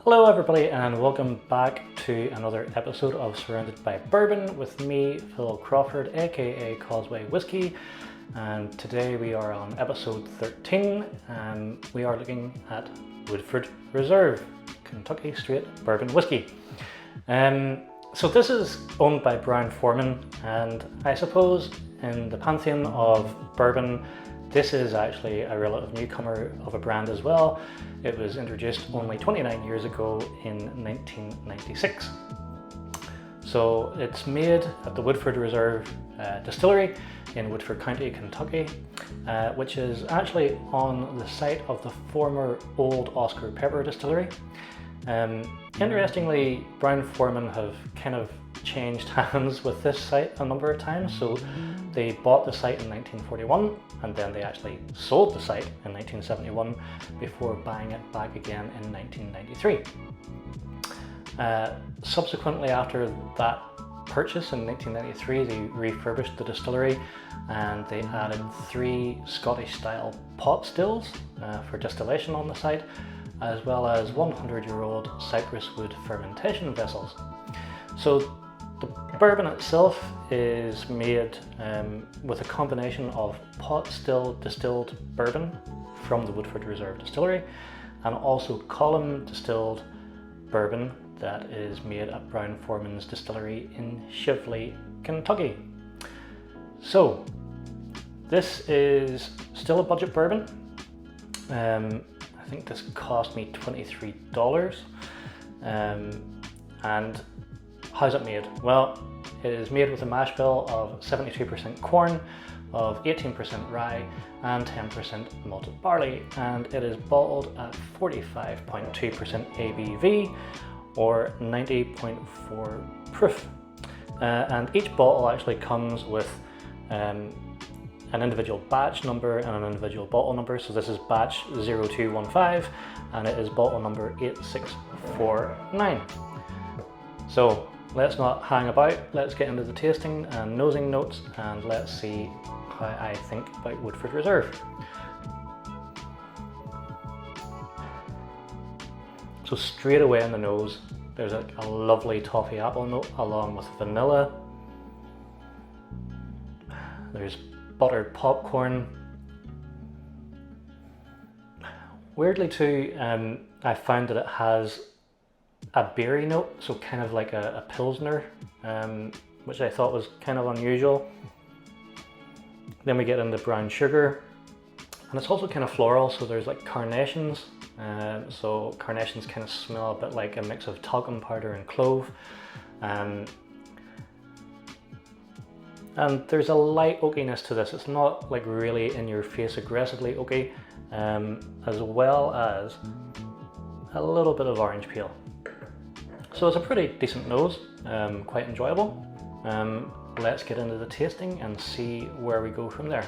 Hello everybody and welcome back to another episode of Surrounded by Bourbon with me, Phil Crawford, aka Causeway Whiskey, and today we are on episode 13 and we are looking at Woodford Reserve, Kentucky Straight Bourbon Whiskey. So this is owned by Brown-Forman, and I suppose in the pantheon of bourbon this is actually a relative newcomer of a brand as well. It was introduced only 29 years ago in 1996. So it's made at the Woodford Reserve distillery in Woodford County, Kentucky, which is actually on the site of the former old Oscar Pepper distillery. Interestingly, Brown-Forman have kind of changed hands with this site a number of times. So they bought the site in 1941 and then they actually sold the site in 1971 before buying it back again in 1993. Subsequently, after that purchase in 1993, they refurbished the distillery and they added 3 Scottish style pot stills for distillation on the site, as well as 100-year-old cypress wood fermentation vessels. So the bourbon itself is made with a combination of pot still distilled bourbon from the Woodford Reserve distillery and also column distilled bourbon that is made at Brown-Forman's distillery in Shively, Kentucky. So this is still a budget bourbon. I think this cost me $23. And how's it made? Well, it is made with a mash bill of 72% corn, of 18% rye and 10% malted barley, and it is bottled at 45.2% ABV or 90.4 proof. And each bottle actually comes with an individual batch number and an individual bottle number. So this is batch 0215 and it is bottle number 8649. So let's not hang about, let's get into the tasting and nosing notes and let's see how I think about Woodford Reserve. So straight away in the nose, there's a lovely toffee apple note along with vanilla. There's buttered popcorn. Weirdly too, I found that it has a berry note, so kind of like a Pilsner, which I thought was kind of unusual. Then we get into brown sugar, and it's also kind of floral, so there's like carnations. So carnations kind of smell a bit like a mix of talcum powder and clove. And there's a light oakiness to this. It's not like really in your face aggressively oaky, as well as a little bit of orange peel. So it's a pretty decent nose, quite enjoyable. Let's get into the tasting and see where we go from there.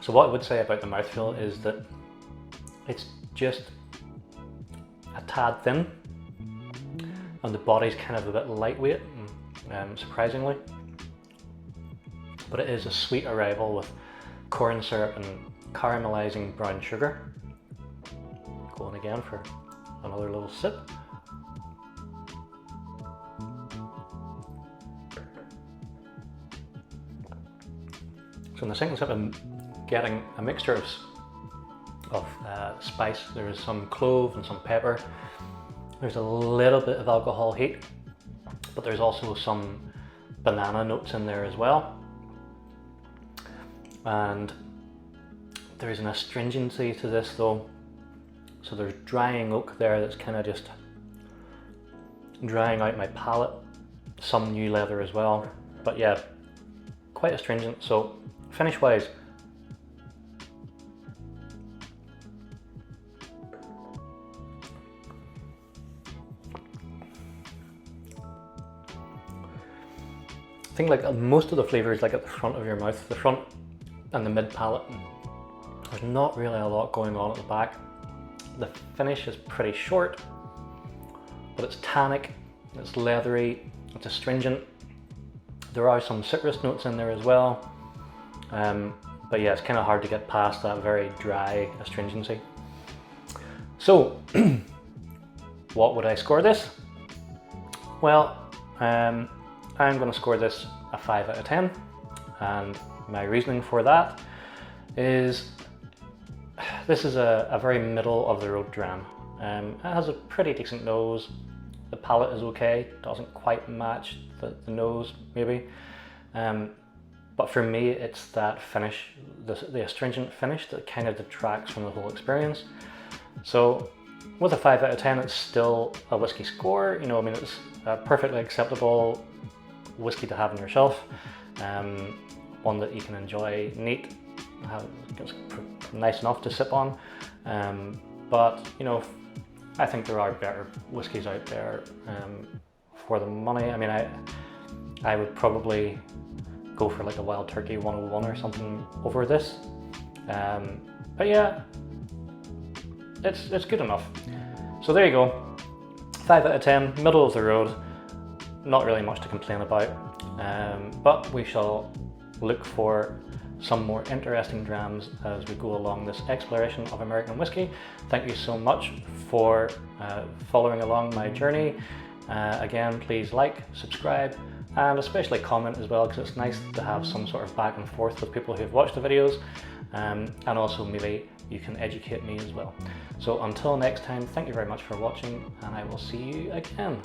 So what I would say about the mouthfeel is that it's just a tad thin and the body's kind of a bit lightweight, surprisingly. But it is a sweet arrival with corn syrup and caramelizing brown sugar. Going again for another little sip. So in the second sip I'm getting a mixture of spice. There is some clove and some pepper. There's a little bit of alcohol heat, but there's also some banana notes in there as well. And there's an astringency to this though. So there's drying oak there that's kind of just drying out my palate. Some new leather as well. But yeah, quite astringent. So finish wise, I think like most of the flavors like at the front of your mouth, the front and the mid palate. There's not really a lot going on at the back. The finish is pretty short, but it's tannic, it's leathery, it's astringent, There are some citrus notes in there as well, but yeah, it's kind of hard to get past that very dry astringency. So, what would I score this? Well, I'm going to score this a 5 out of 10, and my reasoning for that is this is a very middle of the road dram. It has a pretty decent nose. The palate is okay, doesn't quite match the nose maybe, but for me it's that finish, the astringent finish, that kind of detracts from the whole experience. So with a 5 out of 10, it's still a whiskey score. You know, I mean, it's a perfectly acceptable whiskey to have on your shelf, one that you can enjoy neat, it's nice enough to sip on, but you know, I think there are better whiskies out there for the money. I mean, I would probably go for like a Wild Turkey 101 or something over this, but yeah, it's good enough. So there you go, 5 out of 10, middle of the road, not really much to complain about, but we shall look for some more interesting drams as we go along this exploration of American whiskey. Thank you so much for following along my journey. Again, please like, subscribe, and especially comment as well, because it's nice to have some sort of back and forth with people who have watched the videos, and also maybe you can educate me as well. So until next time, thank you very much for watching, and I will see you again.